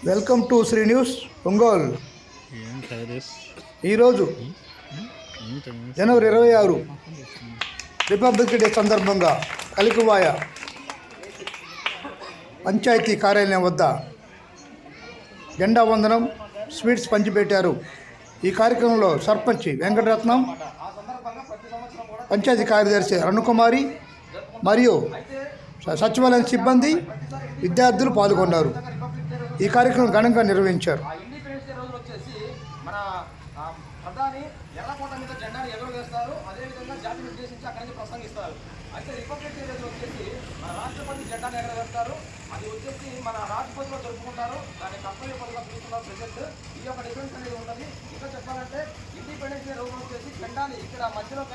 Welcome to Shri news Ongole. ఈరోజు జనవరి 26 republic day సందర్భంగా కలికివాయ పంచాయతీ కార్యాలయం వద్ద జెండా వందనం స్వీట్స్ పంచిపెట్టారు. ఈ కార్యక్రమంలో సర్పంచ్ వెంకటరత్నం, పంచాయతీ కార్యదర్శి అరుణకుమారి మరియు సచివాలయం సిబ్బంది, విద్యార్థులు పాల్గొన్నారు. ఈ కార్యక్రమం ఘనంగా నిర్వహించారు. ప్రధాని ఎర్రకోట మీద జెండాను ఎగరవేస్తారు, అదేవిధంగా జాతిని ఉద్దేశించి అక్కడి నుంచి ప్రసంగిస్తారు. అయితే రిపబ్లిక్ డే రోజు వచ్చేసి మన రాష్ట్రపతి జెండాను ఎగరవేస్తారు. అది వచ్చేసి మన రాజ్పథ్లో జరుపుకుంటారు. దాన్ని కర్తవ్య పథకంగా చూస్తున్నారు ప్రెసిడెంట్. ఈ యొక్క డిఫరెన్స్ అనేది ఉన్నది. ఇంకా చెప్పాలంటే ఇండిపెండెన్స్ డే రోజు వచ్చేసి జెండాని ఇక్కడ మధ్యలో